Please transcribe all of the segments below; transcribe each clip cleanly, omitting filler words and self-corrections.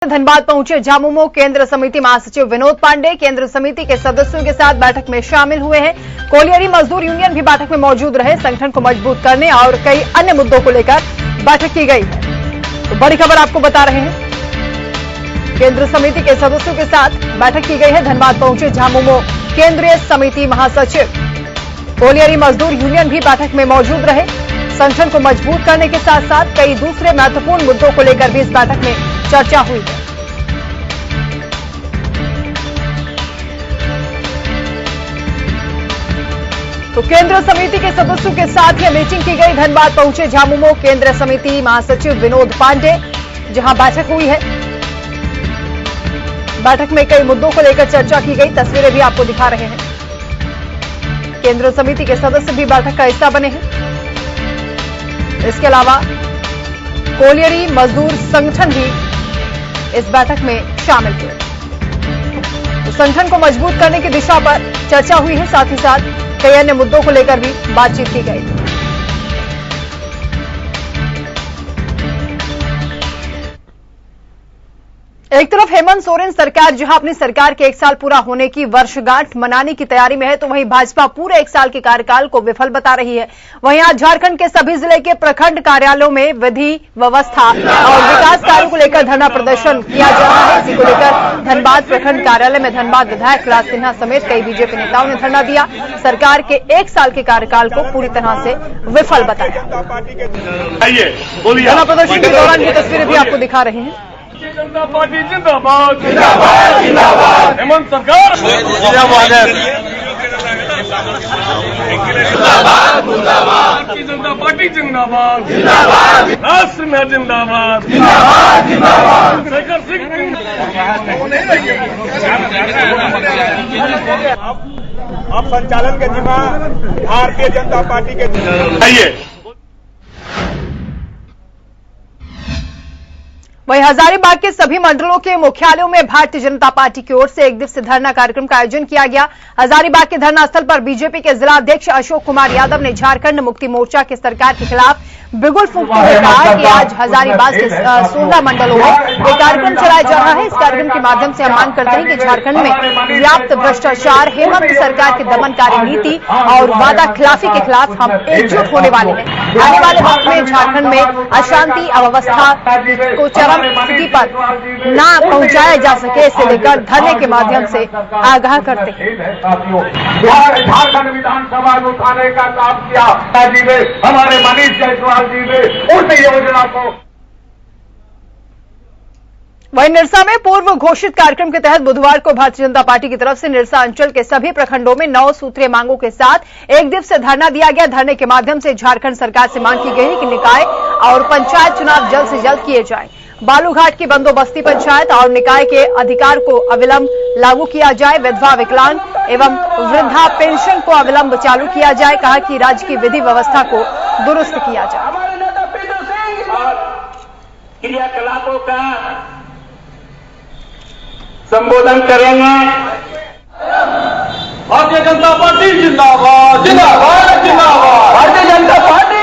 धनबाद पहुंचे झामुमो केंद्र समिति महासचिव विनोद पांडे केंद्र समिति के सदस्यों के साथ बैठक में शामिल हुए हैं। कोलियरी मजदूर यूनियन भी बैठक में मौजूद रहे। संगठन को मजबूत करने और कई अन्य मुद्दों को लेकर बैठक की गई है। तो बड़ी खबर आपको बता रहे हैं, केंद्र समिति के सदस्यों के साथ बैठक की गई है। धनबाद पहुंचे झामुमो केंद्रीय समिति महासचिव। कोलियरी मजदूर यूनियन भी बैठक में मौजूद रहे। संगठन को मजबूत करने के साथ साथ कई दूसरे महत्वपूर्ण मुद्दों को लेकर भी इस बैठक में चर्चा हुई है। तो केंद्र समिति के सदस्यों के साथ यह मीटिंग की गई। धनबाद पहुंचे झामुमो केंद्र समिति महासचिव विनोद पांडे, जहां बैठक हुई है। बैठक में कई मुद्दों को लेकर चर्चा की गई। तस्वीरें भी आपको दिखा रहे हैं। केंद्र समिति के सदस्य भी बैठक का हिस्सा बने हैं। इसके अलावा कोलियरी मजदूर संगठन भी इस बैठक में शामिल हुए। तो संगठन को मजबूत करने की दिशा पर चर्चा हुई है। साथ ही साथ कई अन्य मुद्दों को लेकर भी बातचीत की गई। एक तरफ हेमंत सोरेन सरकार जहां अपनी सरकार के 1 साल पूरा होने की वर्षगांठ मनाने की तैयारी में है, तो वहीं भाजपा पूरे 1 साल के कार्यकाल को विफल बता रही है। वहीं आज झारखंड के सभी जिले के प्रखंड कार्यालयों में विधि व्यवस्था और विकास कार्यों को लेकर धरना प्रदर्शन किया जा रहा है। इसी को लेकर धनबाद प्रखंड कार्यालय में धनबाद विधायक राज सिन्हा समेत कई बीजेपी नेताओं ने धरना दिया। सरकार के 1 साल के कार्यकाल को पूरी तरह से विफल बताया। धरना प्रदर्शन के दौरान ये तस्वीरें भी आपको दिखा रहे हैं। जनता पार्टी जिंदाबाद जिंदाबाद जिंदाबाद। हेमंत सरकार जिंदाबाद जिंदाबाद। भारतीय जनता पार्टी जिंदाबाद जिंदाबाद। राष्ट्र में जिंदाबाद जिंदाबाद जिंदाबाद। शेखर सिंह अब संचालन के जिम्मा भारतीय जनता पार्टी के। वहीं हजारीबाग के सभी मंडलों के मुख्यालयों में भारतीय जनता पार्टी की ओर से एक दिवसीय धरना कार्यक्रम का आयोजन किया गया। हजारीबाग के धरना स्थल पर बीजेपी के जिला अध्यक्ष अशोक कुमार यादव ने झारखंड मुक्ति मोर्चा की सरकार के खिलाफ बिगुल फूंकते हुए कहा कि आज हजारीबाग के 16 मंडलों में एक कार्यक्रम चलाया जा रहा है। इस कार्यक्रम के माध्यम से हम मांग करते हैं कि झारखंड में व्याप्त भ्रष्टाचार, हेमंत सरकार की दमनकारी नीति और वादा खिलाफी के खिलाफ हम एकजुट होने वाले हैं। आने वाले वक्त में झारखंड में अशांति अव्यवस्था को चरम स्थिति पर न पहुंचाया जा सके, इसे लेकर धरने के माध्यम से आगाह करते हैं। झारखंड विधानसभा में उठाने का काम किया हमारे मनीष जायसवाल जी ने उस योजना को। वहीं निरसा में पूर्व घोषित कार्यक्रम के तहत बुधवार को भारतीय जनता पार्टी की तरफ से निरसा अंचल के सभी प्रखंडों में 9 सूत्रीय मांगों के साथ एक दिवसीय धरना दिया गया। धरने के माध्यम से झारखंड सरकार से मांग की गई है कि निकाय और पंचायत चुनाव जल्द से जल्द किए जाएं। बालूघाट की बंदोबस्ती पंचायत और निकाय के अधिकार को अविलंब लागू किया जाए। विधवा, विकलांग एवं वृद्धा पेंशन को अविलंब चालू किया जाए। कहा कि राज्य की विधि व्यवस्था को दुरुस्त किया जाए। क्रियाकलापों का संबोधन करेंगे। भारतीय जनता पार्टी जिंदाबाद जिंदाबाद जिंदाबाद। भारतीय जनता पार्टी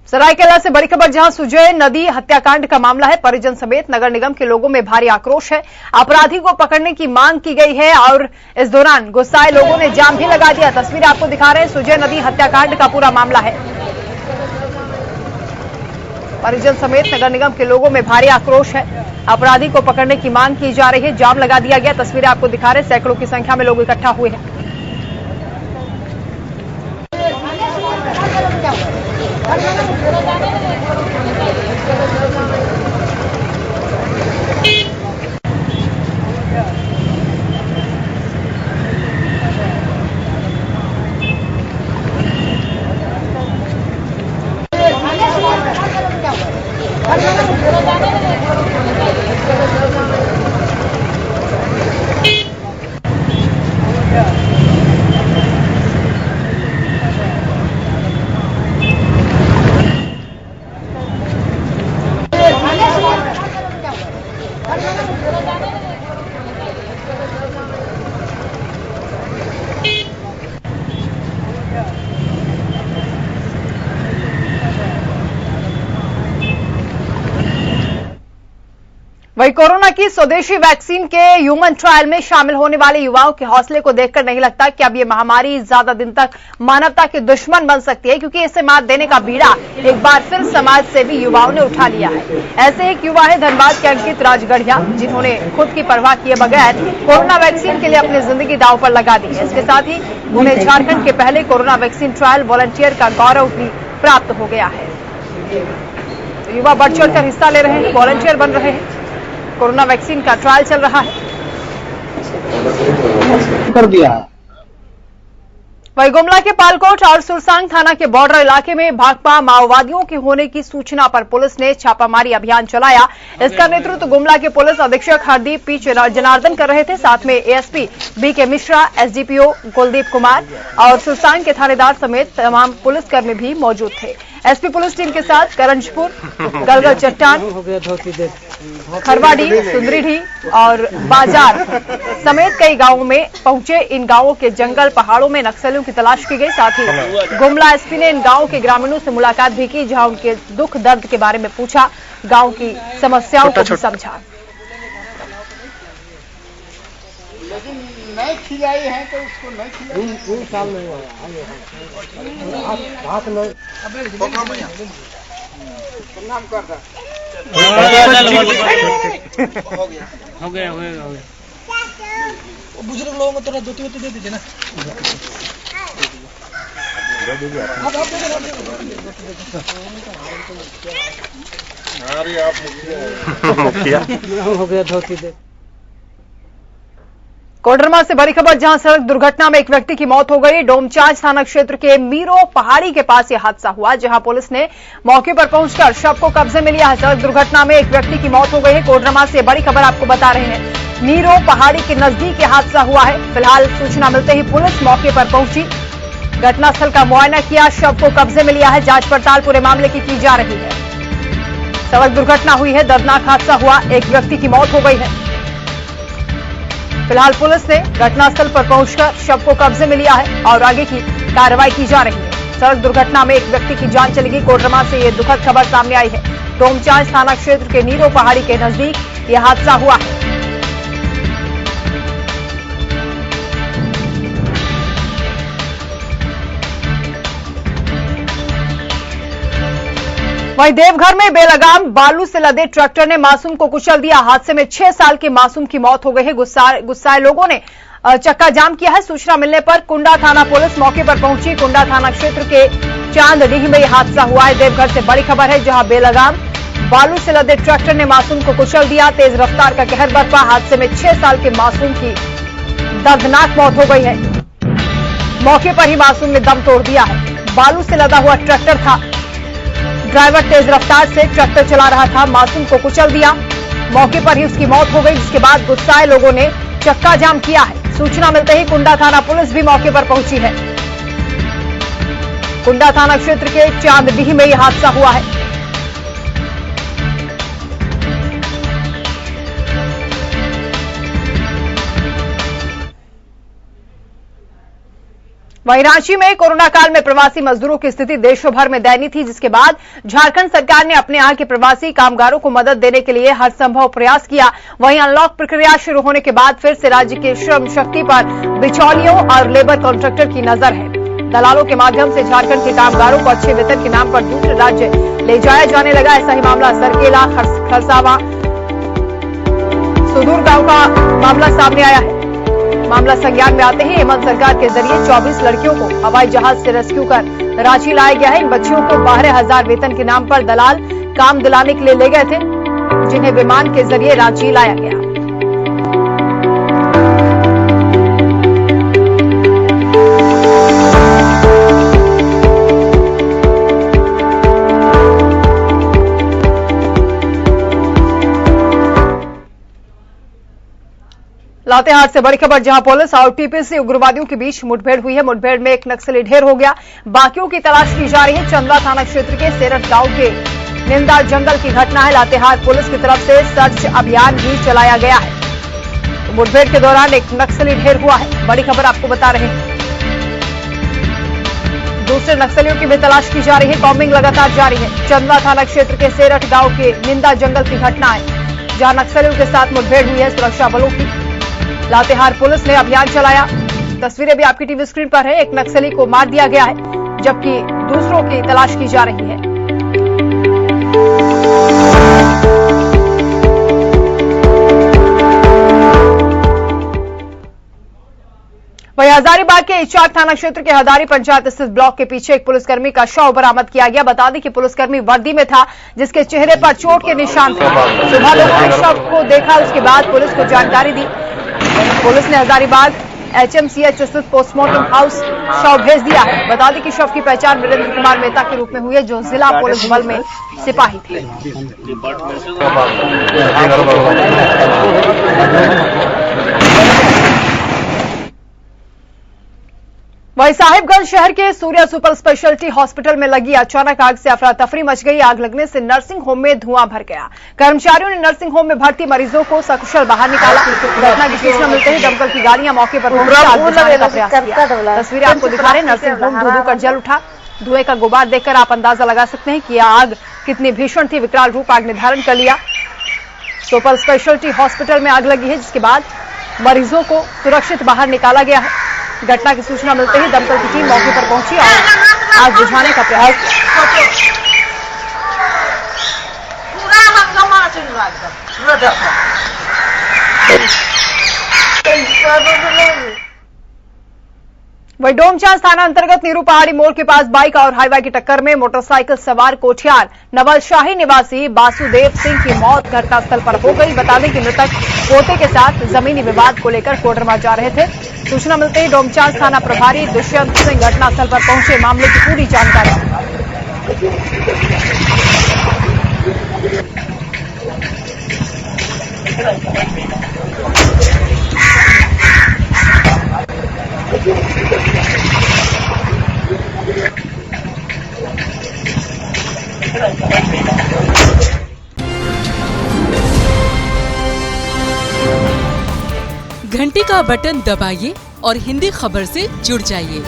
सरायकेला से बड़ी खबर, जहां सुजय नदी हत्याकांड का मामला है। परिजन समेत नगर निगम के लोगों में भारी आक्रोश है। अपराधी को पकड़ने की मांग की गई है और इस दौरान गुस्साए लोगों ने जाम भी लगा दिया। तस्वीर आपको दिखा रहे हैं। सुजय नदी हत्याकांड का पूरा मामला है। परिजन समेत नगर निगम के लोगों में भारी आक्रोश है। अपराधी को पकड़ने की मांग की जा रही है। जाम लगा दिया गया। तस्वीरें आपको दिखा रहे हैं। सैकड़ों की संख्या में लोग इकट्ठा हुए हैं। Thank you. Yeah. वही कोरोना की स्वदेशी वैक्सीन के ह्यूमन ट्रायल में शामिल होने वाले युवाओं के हौसले को देखकर नहीं लगता कि अब ये महामारी ज्यादा दिन तक मानवता के दुश्मन बन सकती है, क्योंकि इसे मात देने का बीड़ा एक बार फिर समाज सेवी युवाओं ने उठा लिया है। ऐसे एक युवा है धनबाद के अंकित राजगढ़िया, जिन्होंने खुद की परवाह किए बगैर कोरोना वैक्सीन के लिए अपनी जिंदगी दांव पर लगा दी है। इसके साथ ही उन्हें झारखंड के पहले कोरोना वैक्सीन ट्रायल वॉलंटियर का गौरव भी प्राप्त हो गया है। युवा बढ़ चढ़कर हिस्सा ले रहे हैं, वॉलंटियर बन रहे हैं। कोरोना वैक्सीन का ट्रायल चल रहा है। कर दिया। वही गुमला के पालकोट और सुरसांग थाना के बॉर्डर इलाके में भाकपा माओवादियों के होने की सूचना पर पुलिस ने छापामारी अभियान चलाया। इसका नेतृत्व गुमला के पुलिस अधीक्षक हरदीप पी जनार्दन कर रहे थे। साथ में ASP BK Mishra, SDPO Kuldeep Kumar और सुरसांग के थानेदार समेत तमाम पुलिसकर्मी भी मौजूद थे। एसपी पुलिस टीम के साथ करंजपुर, गलगल चट्टान, खरवाडी, सुंदरीढ़ी और बाजार समेत कई गांवों में पहुंचे। इन गांवों के जंगल पहाड़ों में नक्सलियों की तलाश की गई। साथ ही गुमला एसपी ने इन गांवों के ग्रामीणों से मुलाकात भी की, जहां उनके दुख दर्द के बारे में पूछा, गांव की समस्याओं को भी समझा। लेकिन नहीं खिलाई है तो उसको नहीं खिलाई। साल नहीं हुआ हाथ नहीं नाम कर रहा हो गया। बुजुर्ग लोगों को थोड़ा धोती दे दीजिए ना। मुखिया हो गया धोती दे। कोडरमा से बड़ी खबर, जहां सड़क दुर्घटना में एक व्यक्ति की मौत हो गई। डोमचांच थाना क्षेत्र के मीरो पहाड़ी के पास यह हादसा हुआ, जहां पुलिस ने मौके पर पहुंचकर शव को कब्जे में लिया है। सड़क दुर्घटना में एक व्यक्ति की मौत हो गई है। कोडरमा से बड़ी खबर आपको बता रहे हैं। मीरो पहाड़ी के नजदीक यह हादसा हुआ है। फिलहाल सूचना मिलते ही पुलिस मौके पर पहुंची, घटनास्थल का मुआयना किया, शव को कब्जे में लिया है। जांच पड़ताल पूरे मामले की जा रही है। सड़क दुर्घटना हुई है, दर्दनाक हादसा हुआ, एक व्यक्ति की मौत हो गई है। फिलहाल पुलिस ने घटनास्थल पर पहुंचकर शव को कब्जे में लिया है और आगे की कार्रवाई की जा रही है। सड़क दुर्घटना में एक व्यक्ति की जान चली गई। कोडरमा से यह दुखद खबर सामने आई है। डोमचांच थाना क्षेत्र के नीरो पहाड़ी के नजदीक यह हादसा हुआ है। वहीं देवघर में बेलगाम बालू से लदे ट्रैक्टर ने मासूम को कुचल दिया। हादसे में 6 साल के मासूम की मौत हो गई है। गुस्साए लोगों ने चक्का जाम किया है। सूचना मिलने पर कुंडा थाना पुलिस मौके पर पहुंची। कुंडा थाना क्षेत्र के चांदडीह में यह हादसा हुआ है। देवघर से बड़ी खबर है, जहां बेलगाम बालू से लदे ट्रैक्टर ने मासूम को कुचल दिया। तेज रफ्तार का कहर बरपा। हादसे में 6 साल के मासूम की दर्दनाक मौत हो गई है। मौके पर ही मासूम ने दम तोड़ दिया है। बालू से लदा हुआ ट्रैक्टर था। ड्राइवर तेज रफ्तार से ट्रैक्टर चला रहा था, मासूम को कुचल दिया। मौके पर ही उसकी मौत हो गई, जिसके बाद गुस्साए लोगों ने चक्का जाम किया है। सूचना मिलते ही कुंडा थाना पुलिस भी मौके पर पहुंची है। कुंडा थाना क्षेत्र के चांदडीह में यह हादसा हुआ है। वहीं रांची में कोरोना काल में प्रवासी मजदूरों की स्थिति देशों भर में दयनीय थी, जिसके बाद झारखंड सरकार ने अपने यहां के प्रवासी कामगारों को मदद देने के लिए हर संभव प्रयास किया। वहीं अनलॉक प्रक्रिया शुरू होने के बाद फिर से राज्य के श्रम शक्ति पर बिचौलियों और लेबर कॉन्ट्रैक्टर की नजर है। दलालों के माध्यम से झारखंड के कामगारों को अच्छे वेतन के नाम पर दूसरे राज्य ले जाया जाने लगा। ऐसा ही मामला सरकेला, खरसावा, सुदूर गांव का मामला सामने आया है। मामला संज्ञान में आते ही हेमंत सरकार के जरिए 24 लड़कियों को हवाई जहाज से रेस्क्यू कर रांची लाया गया है। इन बच्चियों को 12,000 वेतन के नाम पर दलाल काम दिलाने के लिए ले गए थे, जिन्हें विमान के जरिए रांची लाया गया। लातेहार से बड़ी खबर, जहां पुलिस और टीपीसी उग्रवादियों के बीच मुठभेड़ हुई है। मुठभेड़ में एक नक्सली ढेर हो गया, बाकियों की तलाश की जा रही है। चंदला थाना क्षेत्र के सेरठ गांव के निंदा जंगल की घटना है। लातेहार पुलिस की तरफ से सर्च अभियान भी चलाया गया है। मुठभेड़ के दौरान एक नक्सली ढेर हुआ है। बड़ी खबर आपको बता रहे हैं। दूसरे नक्सलियों की भी तलाश की जा रही है। कॉम्बिंग लगातार जारी है। चंदला थाना क्षेत्र के सेरठ गांव के निंदा जंगल की घटना है। जहां नक्सलियों के साथ मुठभेड़ हुई है सुरक्षा बलों की। लातेहार पुलिस ने अभियान चलाया। तस्वीरें भी आपकी टीवी स्क्रीन पर है। एक नक्सली को मार दिया गया है, जबकि दूसरों की तलाश की जा रही है। वहीं हजारीबाग के इचाक थाना क्षेत्र के हजारी पंचायत स्थित ब्लॉक के पीछे एक पुलिसकर्मी का शव बरामद किया गया। बता दें कि पुलिसकर्मी वर्दी में था, जिसके चेहरे पर चोट के निशान थे। सुबह लोगों ने शव को देखा, उसके बाद पुलिस को जानकारी दी। पुलिस ने हजारीबाग HMCH स्थित पोस्टमार्टम हाउस शव भेज दिया है। बता दें कि शव की पहचान वीरेंद्र कुमार मेहता के रूप में हुई है, जो जिला पुलिस बल में सिपाही थे। वहीं साहिबगंज शहर के सूर्या सुपर स्पेशलिटी हॉस्पिटल में लगी अचानक आग से अफरा तफरी मच गई। आग लगने से नर्सिंग होम में धुआं भर गया। कर्मचारियों ने नर्सिंग होम में भर्ती मरीजों को सकुशल बाहर निकाला। घटना की सूचना मिलते ही दमकल की गाड़ियां मौके पर पहुंची आग बुझाने का प्रयास किया। तस्वीरें आपको दिखा रहे हैं। नर्सिंग होम धू कर जल उठा। धुएं का गुबार देखकर आप अंदाजा लगा सकते हैं कि यह आग कितनी भीषण थी। विकराल रूप आग ने धारण कर लिया। सुपर स्पेशलिटी हॉस्पिटल में आग लगी है, जिसके बाद मरीजों को सुरक्षित बाहर निकाला गया है। घटना की सूचना मिलते ही दमकल की टीम मौके पर पहुंची और आग बुझाने का प्रयास किया। वही डोमचांच थाना अंतर्गत नीरू पहाड़ी मोड़ के पास बाइक और हाईवे की टक्कर में मोटरसाइकिल सवार कोठियार नवलशाही निवासी बासुदेव सिंह की मौत घटनास्थल पर हो गई। बता दें कि मृतक पोते के साथ जमीनी विवाद को लेकर कोडरमा जा रहे थे। सूचना मिलते ही डोमचांच थाना प्रभारी दुष्यंत सिंह घटनास्थल पर पहुंचे। मामले की पूरी जानकारी घंटी का बटन दबाइए और हिंदी खबर से जुड़ जाइए।